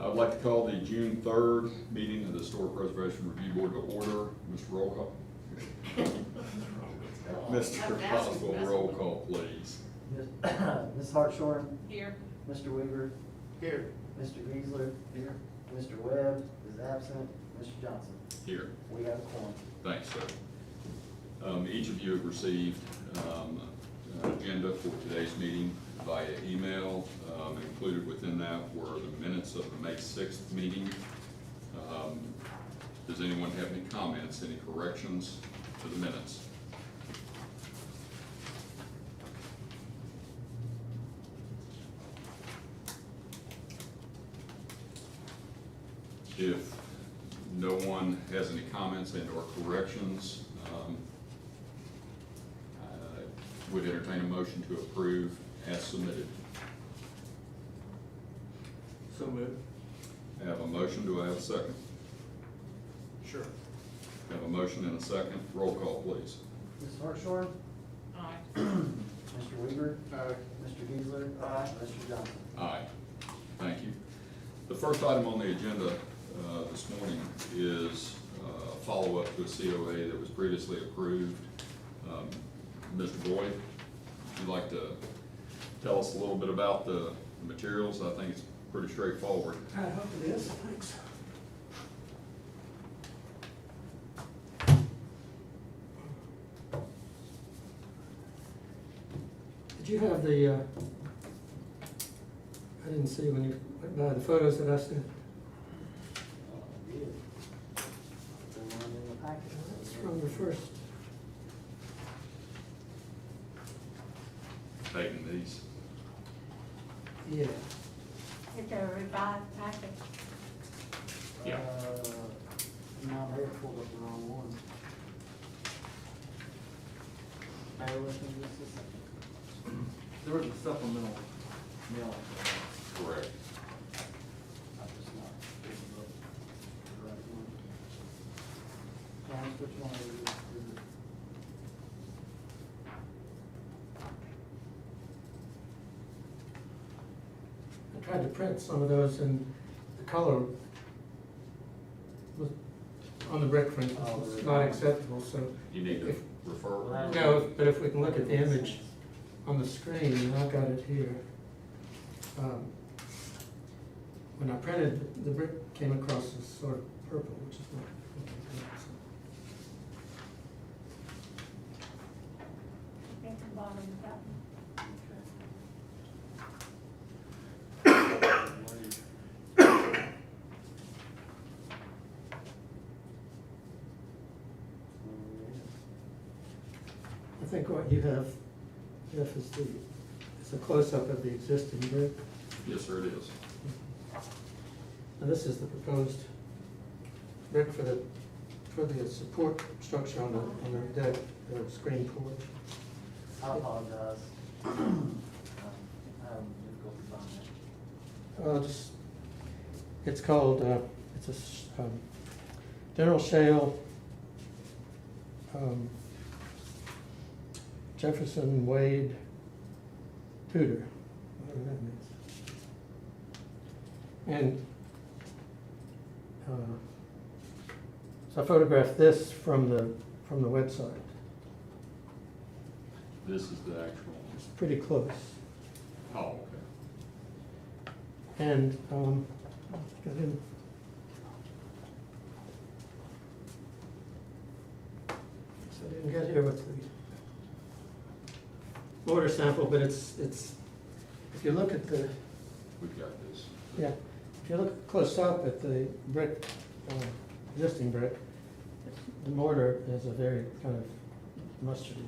I'd like to call the June 3rd meeting of the Historic Preservation Review Board to order. Mr. Roll Call. Mr. Possible roll call, please. Ms. Hartshorn? Here. Mr. Weaver? Here. Mr. Giesler? Here. Mr. Webb is absent. Mr. Johnson? Here. We have a quorum. Thanks, sir. Each of you have received an agenda for today's meeting via email. Included within that were the minutes of the May 6th meeting. Does anyone have any comments, any corrections to the minutes? If no one has any comments and or corrections, I would entertain a motion to approve as submitted. So moved. I have a motion, do I have a second? Sure. I have a motion and a second, roll call please. Ms. Hartshorn? Aye. Mr. Weaver? Aye. Mr. Giesler? Aye. Mr. Johnson? Aye. Thank you. The first item on the agenda this morning is a follow-up to a COA that was previously approved. Mr. Boyd, would you like to tell us a little bit about the materials? I think it's pretty straightforward. I hope it is, thanks. Did you have the, I didn't see when you went by the photos that I sent. Yeah. The one in the packet. It's from the first, Taking these. yeah. It's a revised packet. Yeah. No, they pulled up the wrong one. Bear with me just a second. There was a supplemental mail. Correct. I'm just not picking up the right one. Clarence, which one is it? I tried to print some of those and the color was on the brick, for instance, was not acceptable, so. You need to if- refer. No, but if we can look at the image on the screen, and I've got it here. When I printed, the brick came across as sort of purple, which is not. At the bottom of that one. I think what you have, Jeff, is a close-up of the existing brick. Yes, sir, it is. And this is the proposed brick for the support structure on the deck, the screen porch. I apologize. I have difficulty finding it. It's called, it's a General Shale, Jefferson Wade Tudor, whatever that means. And so I photographed this from the website. This is the actual. It's pretty close. Oh, okay. And got in. So I didn't get here with the mortar sample, but it's if you look at the, We've got this. yeah, if you look close up at the brick, existing brick, the mortar has a very kind of mustardy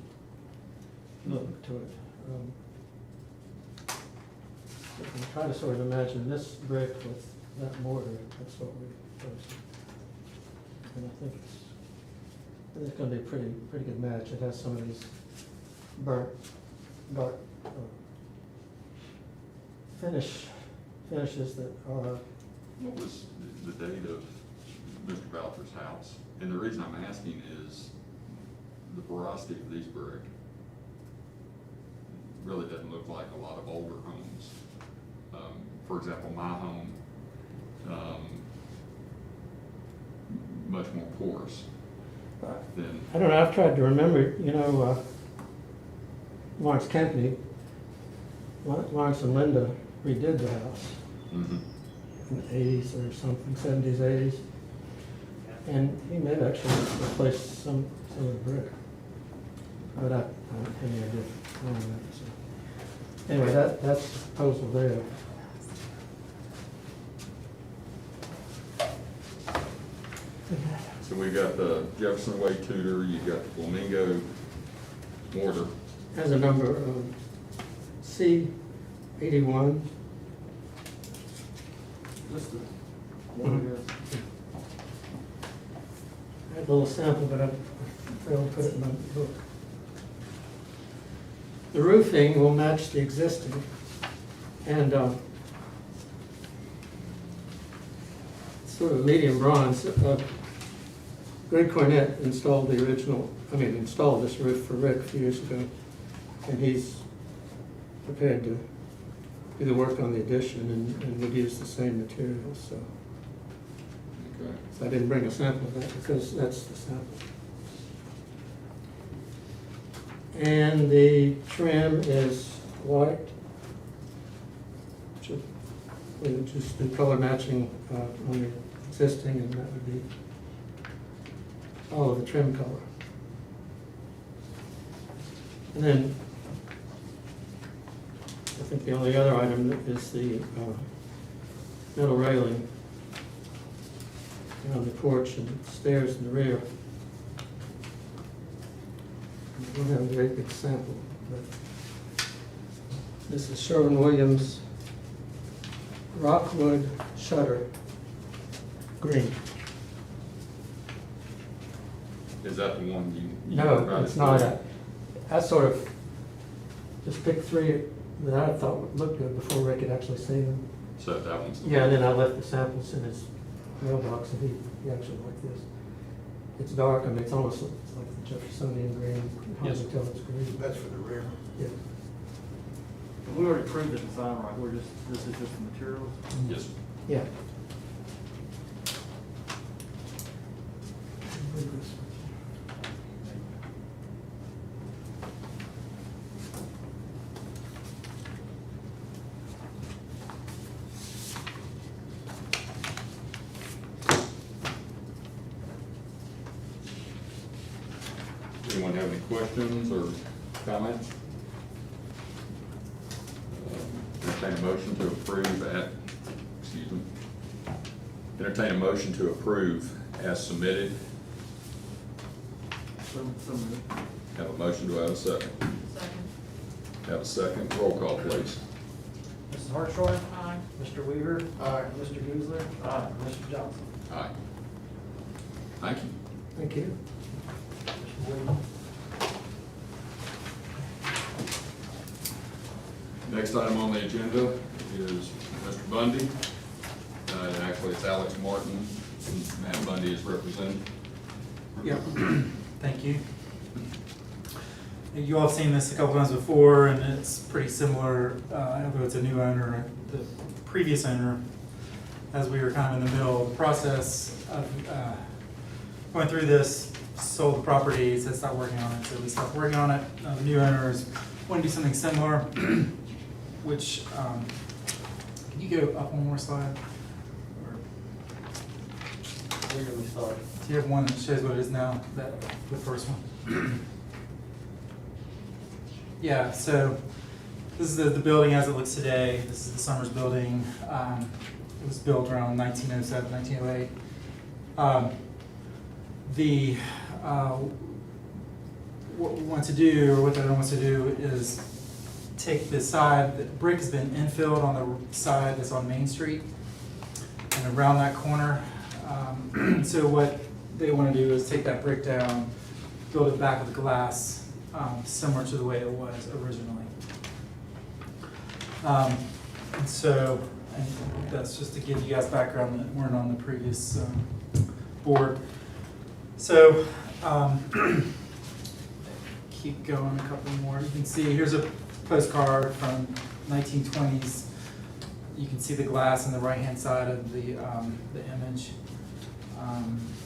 look to it. So if you try to sort of imagine this brick with that mortar, that's what we chose. And I think it's going to be a pretty good match. It has some of these burnt, dark finishes that are. What was the date of Mr. Boucher's house? And the reason I'm asking is the veracity of these brick really doesn't look like a lot of older homes. For example, my home much more porous than, I don't know, I've tried to remember, Lawrence Kempney, Lawrence and Linda redid the house mhm. in the 80s or something, 70s, 80s. And he may have actually replaced some of the brick. But I don't have any idea on that, so. Anyway, that's the proposal there. So we got the Jefferson Way Tudor, you got the Flamingo mortar. Has a number of C81. Just the one, Mhm. yes. I had a little sample, but I failed to put it in my book. The roofing will match the existing, and sort of medium bronze. Greg Cornett installed installed this roof for Rick a few years ago, and he's prepared to do the work on the addition and would use the same materials, so. Okay. So I didn't bring a sample of that because that's the sample. And the trim is white. We would just do color matching on the existing, and that would be all of the trim color. And then I think the only other item is the metal railing on the porch and stairs in the rear. I don't have a very big sample, but this is Sherwin-Williams Rockwood Shutter Green. Is that the one you? No, provided it's not. for? I sort of just picked three that I thought would look good before Rick had actually seen them. So that one's. Yeah, and then I left the samples in his mailbox, and he actually liked this. It's dark, I mean, it's almost like the Jeffersonian green, hard Yes. to tell it's green. That's for the rear. Yeah. We already proved the design, right? This is just the materials. Yes. Yeah. Anyone have any questions or comments? Entertain a motion to approve as submitted. Some Have a motion, do I have a second? Second. Have a second, roll call please. Mrs. Hartshorn? Aye. Mr. Weaver? Aye. Mr. Geisler? Aye. Mr. Johnson? Aye. Thank you. Thank you. Mr. Williams? Next item on the agenda is Mr. Bundy. Actually, it's Alex Martin, and Matt Bundy is represented. Yeah, thank you. You all have seen this a couple times before, and it's pretty similar, although it's a new owner. The previous owner, as we were kind of in the middle of the process of going through this, sold the property, said stop working on it, so we stopped working on it. The new owners want to do something similar, which, can you go up one more slide? Or Where do we start? do you have one that shows what it is now, the first one? Yeah, so this is the building as it looks today. This is the Summers building. It was built around 1907, 1908. What we want to do, or what the owner wants to do, is take the side, the brick has been infilled on the side that's on Main Street and around that corner. So what they want to do is take that brick down, build it back with glass, similar to the way it was originally. And so, and that's just to give you guys background that weren't on the previous board. So, keep going a couple more. You can see here's a postcard from 1920s You can see the glass on the right-hand side of the image.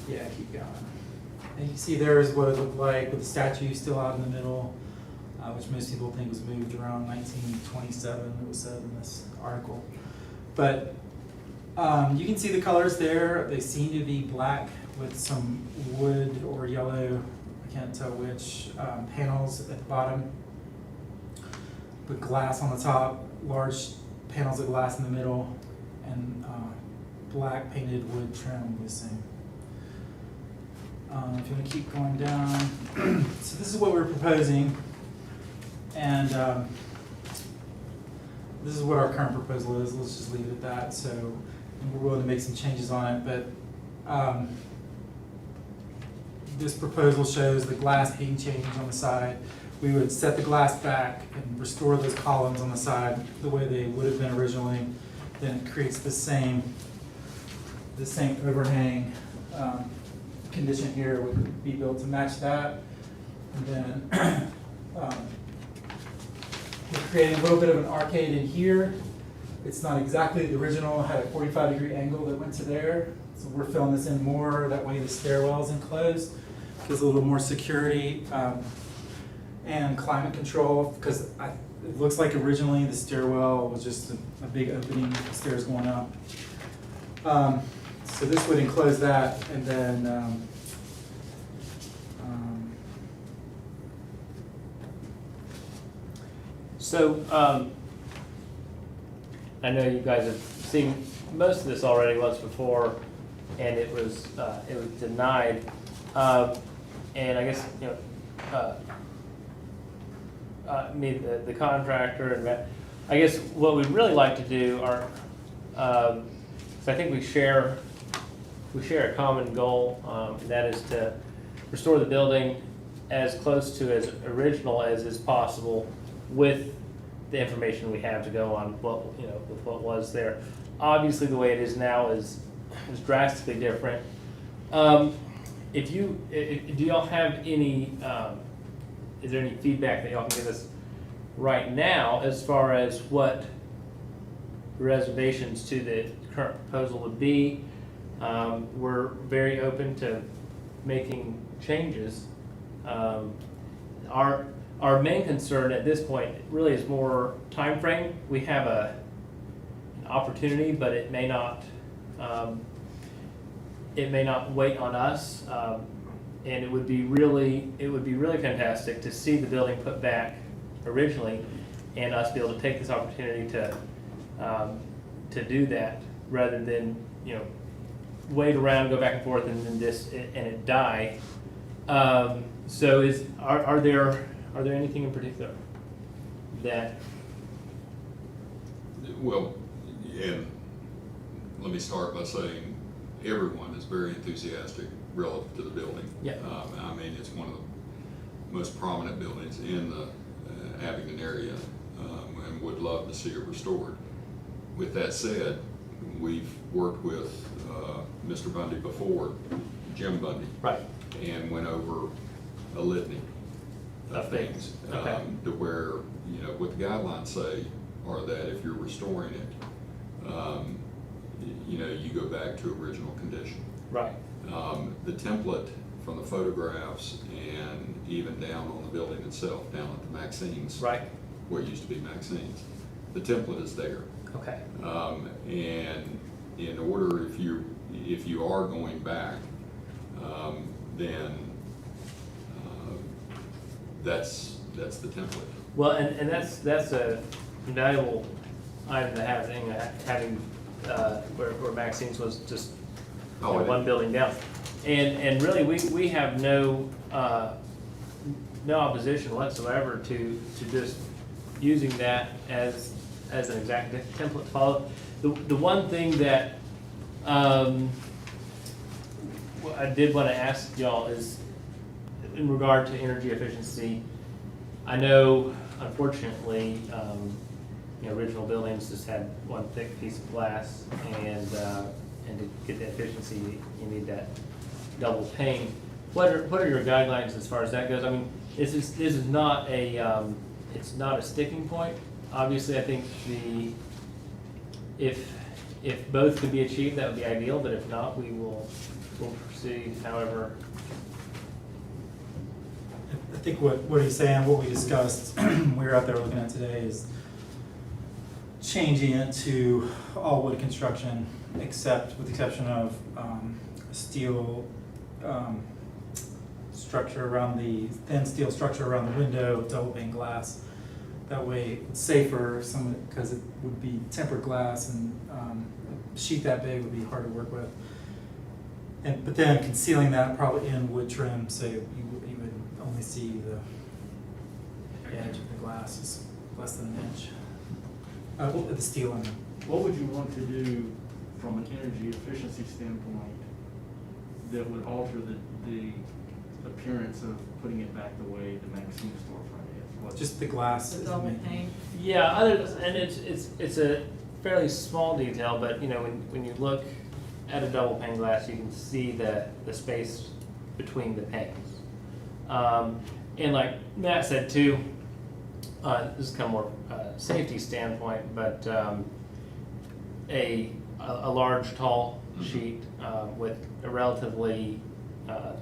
Yeah, keep going. And you see there is what it looked like with the statue still out in the middle, which most people think was moved around 1927, it was said in this article. But you can see the colors there. They seem to be black with some wood or yellow, I can't tell which, panels at the bottom, with glass on the top, large panels of glass in the middle, and black painted wood trim, we assume. If you want to keep going down, so this is what we're proposing, and this is what our current proposal is. Let's just leave it at that. So, and we're willing to make some changes on it, but this proposal shows the glass being changed on the side. We would set the glass back and restore those columns on the side the way they would have been originally. Then it creates the same overhang condition here would be built to match that. And then we're creating a little bit of an arcade in here. It's not exactly the original, it had a 45-degree angle that went to there. So we're filling this in more, that way the stairwell is enclosed. Gives a little more security and climate control, because it looks like originally the stairwell was just a big opening, stairs going up. So this would enclose that, and then So, I know you guys have seen most of this already once before, and it was denied. And I guess, you know, the contractor, and I guess what we'd really like to do are, so I think we share a common goal, and that is to restore the building as close to as original as is possible with the information we have to go on what, you know, with what was there. Obviously, the way it is now is drastically different. Do y'all have any, is there any feedback that y'all can give us right now as far as what reservations to the current proposal would be? We're very open to making changes. Our main concern at this point really is more time frame. We have an opportunity, but it may not wait on us. And it would be really fantastic to see the building put back originally, and us be able to take this opportunity to do that rather than, you know, wait around, go back and forth, and then it die. So are there anything in particular that? Well, and let me start by saying everyone is very enthusiastic relative to the building. Yeah. I mean, it's one of the most prominent buildings in the Abingdon area, and would love to see it restored. With that said, we've worked with Mr. Bundy before, Jim Bundy. Right. And went over a litany of things. Okay. To where, you know, what the guidelines say are that if you're restoring it, you know, you go back to original condition. Right. The template from the photographs and even down on the building itself, down at the Maxine's, Right. where it used to be Maxine's, the template is there. Okay. And in order, if you are going back, then that's the template. Well, and that's a valuable item to have, having where Maxine's was just one building down, and really we have no opposition whatsoever to just using that as an exact template to follow. The one thing that I did want to ask y'all is in regard to energy efficiency. I know, unfortunately, original buildings just had one thick piece of glass, and to get the efficiency, you need that double pane. What are your guidelines as far as that goes? I mean, this is not a it's not a sticking point. Obviously, I think if both could be achieved, that would be ideal, but if not, we'll proceed however. I think what he's saying, what we discussed, we were out there looking at today, is changing it to all wood construction, except with the exception of steel structure around the thin steel structure around the window, double pane glass. That way, it's safer, because it would be tempered glass, and a sheet that big would be hard to work with. But then concealing that probably in wood trim, so you would only see the edge of the glass is less than an inch. The steel in it. What would you want to do from an energy efficiency standpoint that would alter the appearance of putting it back the way the Maxine storefront is? What- Just the glass. The is double main- pane. Yeah, and it's a fairly small detail, but you know, when you look at a double pane glass, you can see the space between the panes. And like Matt said too, this is kind of more safety standpoint, but a large tall sheet with a relatively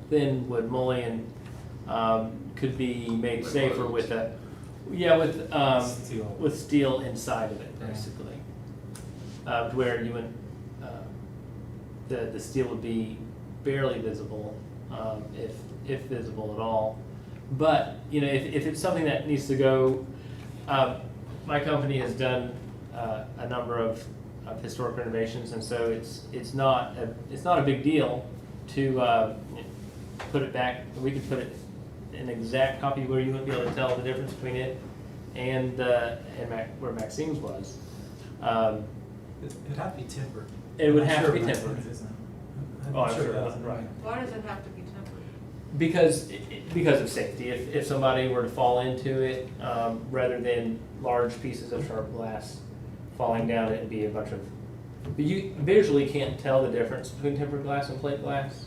thin wood mullion could be made Like safer roads. with Steel. with steel inside of it, Yeah. basically. Where you would, the steel would be barely visible, if visible at all. But, you know, if it's something that needs to go, my company has done a number of historic renovations, and so it's not a big deal to put it back. We could put it an exact copy where you wouldn't be able to tell the difference between it and where Maxine's was. It'd have to be tempered. It would I'm have sure to be Maxine's tempered. isn't. Oh, I'm sure it it isn't. right. Why does it have to be tempered? Because of safety. If somebody were to fall into it, rather than large pieces of sharp glass falling down, it'd be a bunch of. But you visually can't tell the difference between tempered glass and plate glass.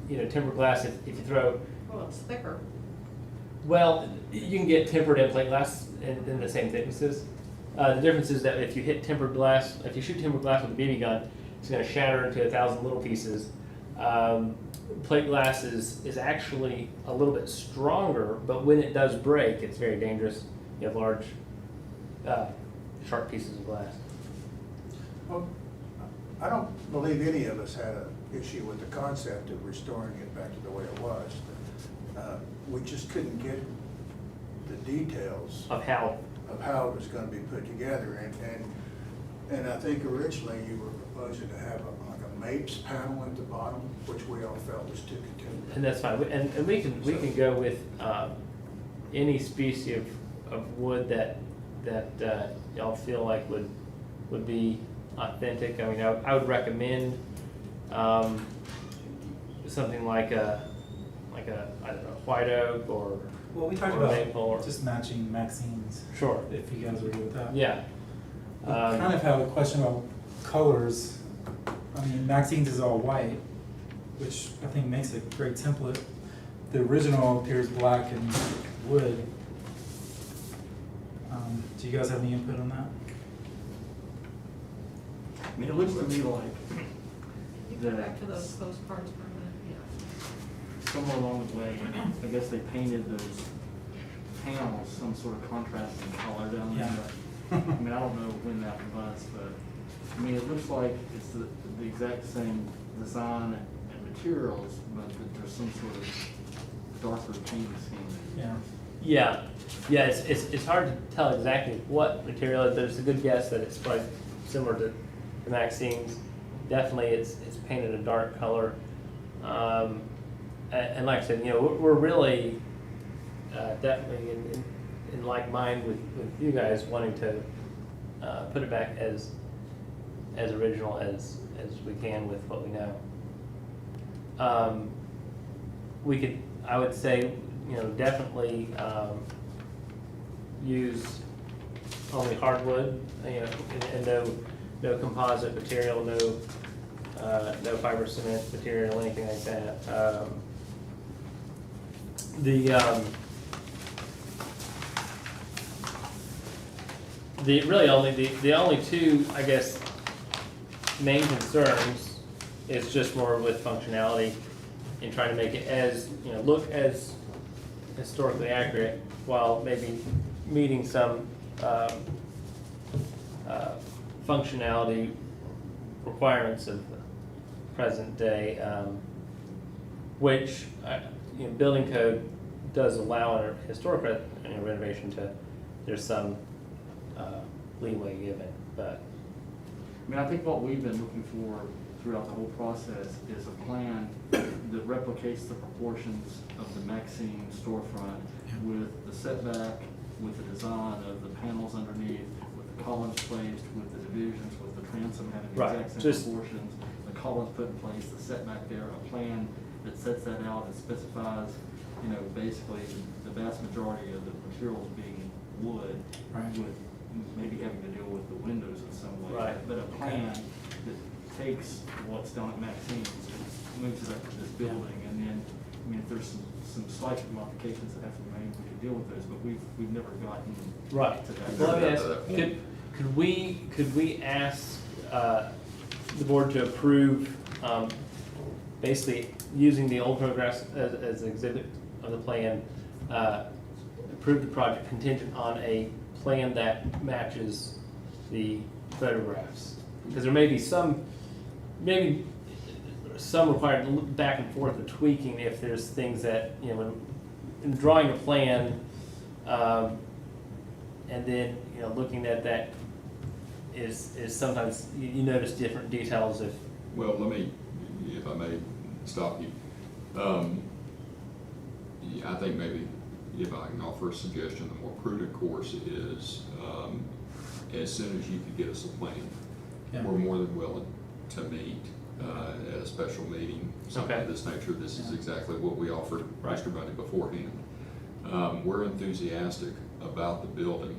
You know, tempered glass, if you throw, Well, it's thicker. well, you can get tempered and plate glass in the same thicknesses. The difference is that if you hit tempered glass, if you shoot tempered glass with a BB gun, it's going to shatter into 1,000 little pieces. Plate glass is actually a little bit stronger, but when it does break, it's very dangerous. You have large, sharp pieces of glass. Well, I don't believe any of us had an issue with the concept of restoring it back to the way it was. We just couldn't get the details Of how, of how it was gonna be put together. And I think originally you were proposing to have like a MAPES panel at the bottom, which we all felt was too contemporary. and that's fine. And we can go with any species of wood that y'all feel like would be authentic. I mean, I would recommend something like a I don't know, white oak or Well, we talked or maple about or just matching Maxine's, sure, if you guys agree with that. yeah. We kind of have a question about colors. I mean, Maxine's is all white, which I think makes a great template. The original appears black and wood. Do you guys have any input on that? I mean, it looks to me like Can you go back to those postcards for a minute? somewhere along the way, I guess they painted those panels some sort of contrasting color down there. Yeah. I mean, I don't know when that was, but, I mean, it looks like it's the exact same design and materials, but that there's some sort of darker paint scheme. Yeah. Yeah, it's hard to tell exactly what material it is, but it's a good guess that it's probably similar to the Maxine's. Definitely, it's painted a dark color. And like I said, you know, we're really definitely in like mind with you guys wanting to put it back as original as we can with what we know. We could, I would say, you know, definitely use only hardwood, you know, and no composite material, no fiber cement material, anything like that. the only two, I guess, main concerns is just more with functionality and trying to make it as, look as historically accurate while maybe meeting some, functionality requirements of present day, which, building code does allow in a historic renovation to, there's some leeway given, but. I mean, I think what we've been looking for throughout the whole process is a plan that replicates the proportions of the Maxine storefront with the setback, with the design of the panels underneath, with the columns placed, with the divisions, with the transom having the Right, exact same just- proportions, the columns put in place, the setback there, a plan that sets that out and specifies, basically the vast majority of the materials being wood, Right. with maybe having to deal with the windows in some way. Right. But a plan that takes what's done at Maxine's, moves it up to this building, and then, if there's some slight modifications that have to be made, we can deal with those, but we've never gotten Right. to that. Well, let me ask, could we ask, the board to approve, basically using the old photographs as an exhibit of the plan, approve the project contingent on a plan that matches the photographs? Because there may be some required back and forth of tweaking if there's things that, when in drawing a plan, and then, looking at that is sometimes you notice different details if. Well, let me, if I may stop you. Yeah, I think maybe if I can offer a suggestion, the more prudent course is, as soon as you could get us a plan, Yeah. we're more than willing to meet at a special meeting, something Okay. of this nature. This is exactly what we offered Right. Mr. Bundy beforehand. We're enthusiastic about the building,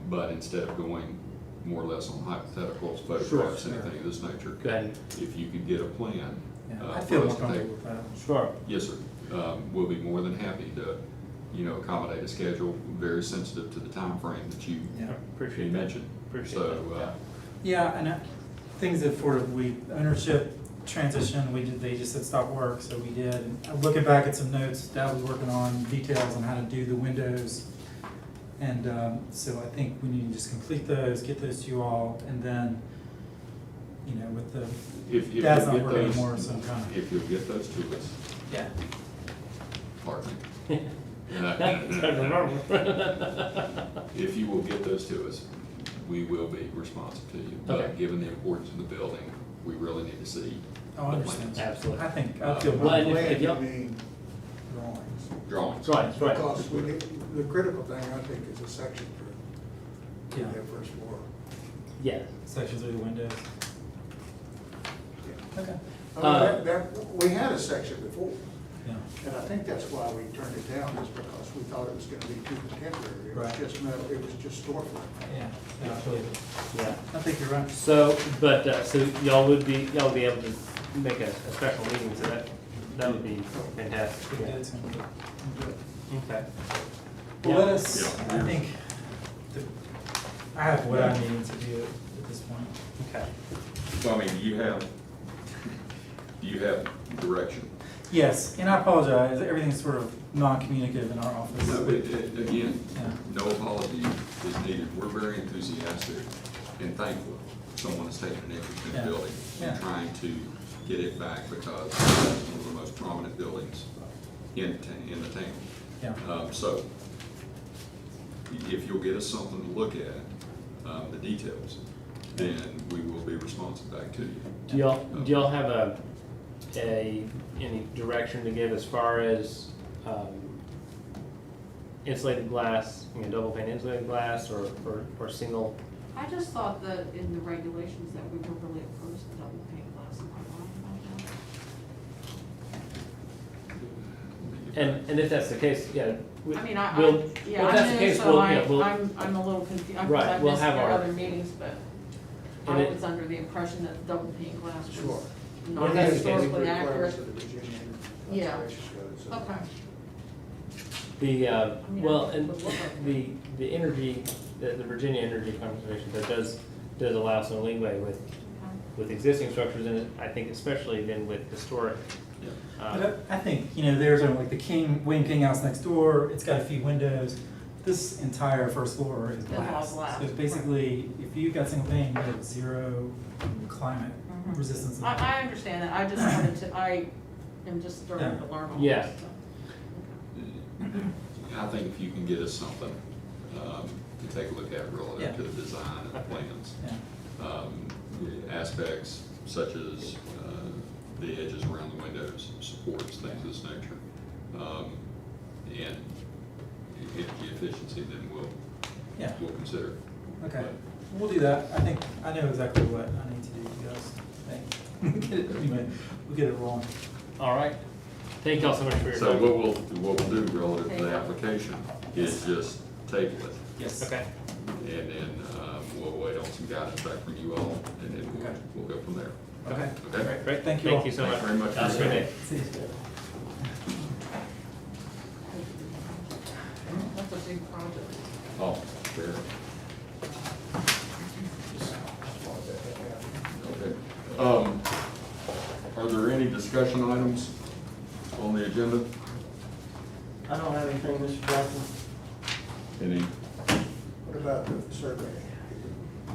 but instead of going more or less on hypotheticals, photographs, Sure. anything of this nature, Go ahead. if you could get a plan. Yeah, I for feel us more to comfortable take- with that. Sure. Yes, sir. We'll be more than happy to, accommodate a schedule, very sensitive to the time frame that you Yeah. Appreciate you that. mentioned. Appreciate So, that. Yeah, and things that ownership transition, they just said stop work, so we did. And looking back at some notes, Dad was working on details on how to do the windows. And so I think we need to just complete those, get those to you all, and then, with the, If you'll Dad's not get working those, anymore, so I'm kind of, if you'll get those to us, yeah. pardon me. That's hard to remember. If you will get those to us, we will be responsive to you. Okay. But given the importance of the building, we really need to see Oh, I the understand. plans. Absolutely. I feel. Well, and Plan, if you y'all- mean drawings. Drawings. Right, right. Because the critical thing, I think, is a section for Yeah. that first floor. Yeah. Section through the windows. Yeah. Okay. I mean, we had a section before, Yeah. and I think that's why we turned it down, is because we thought it was gonna be too contemporary. It was Right. just metal, it was just storefront. Yeah, actually, Yeah. I think you're right. So, but, so y'all would be able to make a special meeting, so that would be fantastic. We Yeah. did some- Okay. Well, let us, Yeah. I think, I have what I need to do at this point. Okay. So, do you have direction? Yes, and I apologize, everything's sort of non-communicative in our office. No, again, Yeah. no apology is needed. We're very enthusiastic and thankful someone has taken an interest in the Yeah. building Yeah. and trying to get it back because it's one of the most prominent buildings in the town. Yeah. So, if you'll get us something to look at, the details, then we will be responsive back to you. Do y'all have any direction to give as far as, insulated glass, double pane insulated glass or single? I just thought that in the regulations that we were really opposed to double pane glass. Am I wrong about that? And if that's the case, yeah. I mean, I, we'll- yeah, well, if that's the I'm new, case, so we'll- I'm a little confused, because Right, I've we'll missed have their our- other meetings, but And I it- was under the impression that double pane glass Sure. was Well, not that's the case. historically Requirements accurate. of the Virginia Yeah. Conservation Code, so- Okay. The, mean, well, I and would look at the energy the Virginia Energy Conservation Code does allow some leeway with existing structures, and I think especially then with historic. But I think, you know, there's like the William King House next door, it's got a few windows. This entire first floor is It's all glass. glass, So basically, if you've got single pane, you have zero climate Mhm. resistance. I understand that, I just wanted to, I am just starting to learn all Yeah. this. So. I think if you can get us something to take a look at Yeah. relative to the design and plans. Yeah. Aspects such as the edges around the windows, supports, things of this nature. And energy efficiency, then Yeah. we'll consider. Okay, But- we'll do that. I think, I know exactly what I need to do, you guys. Anyway, we'll get it rolling. All right. Thank y'all so much for your So time. what we'll do relative to the application is just table it. Yes. Okay. And then we'll wait on some guidance back from you all, and then Okay. we'll go from there. Okay. Okay? Great. Thank you all. Thank you so Thank much. you very much for Have a your good day. time. See you. That's a big project. Oh, fair. Okay. Are there any discussion items on the agenda? I don't have anything, Mr. Johnson. Any? What about the survey?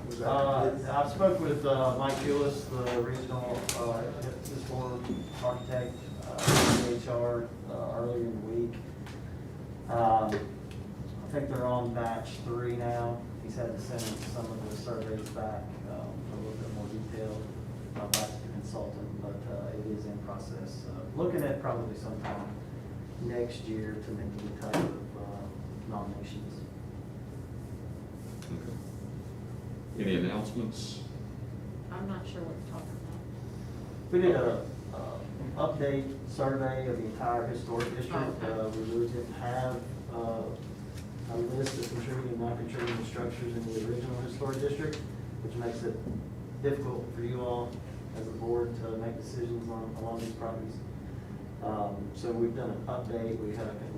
Was that completed? I spoke with Mike Gillis, the regional historic architect, HR, earlier in the week. I think they're on batch 3 now. He's had to send some of the surveys back for a little bit more detail back to the consultant, but it is in process. Looking at probably sometime next year to make any type of nominations. Okay. Any announcements? I'm not sure what you're talking about. We did an update survey of the entire historic district. Oh, okay. We really didn't have a list of contributing and non-contributing structures in the original historic district, which makes it difficult for you all as a board to make decisions along these properties. So we've done an update. We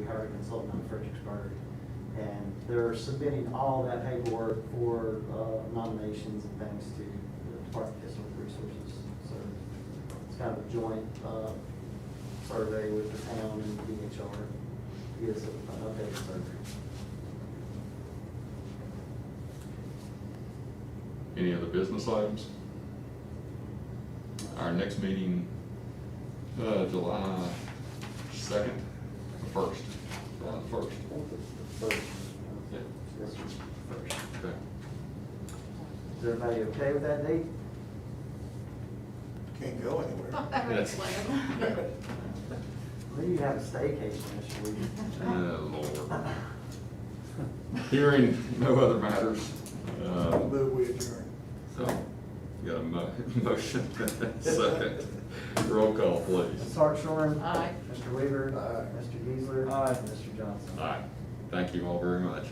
hired a consultant in Fredericksburg, and they're submitting all that paperwork for nominations and things to the Department of Historic Resources. So it's kind of a joint survey with the town and DHR. It is an updated survey. Any other business items? Our next meeting, July 2nd, or 1st? July 1st. First. Yeah. This is first. Okay. Is everybody okay with that date? Can't go anywhere. Not that Yes. plan. Maybe you have a staycation this week. Lord. Hearing no other matters, Move we adjourn. so, got a motion, second. Roll call, please. Ms. Hartshorn? Aye. Mr. Weaver? Aye. Mr. Geisler? Aye. Mr. Johnson? Aye. Thank you all very much.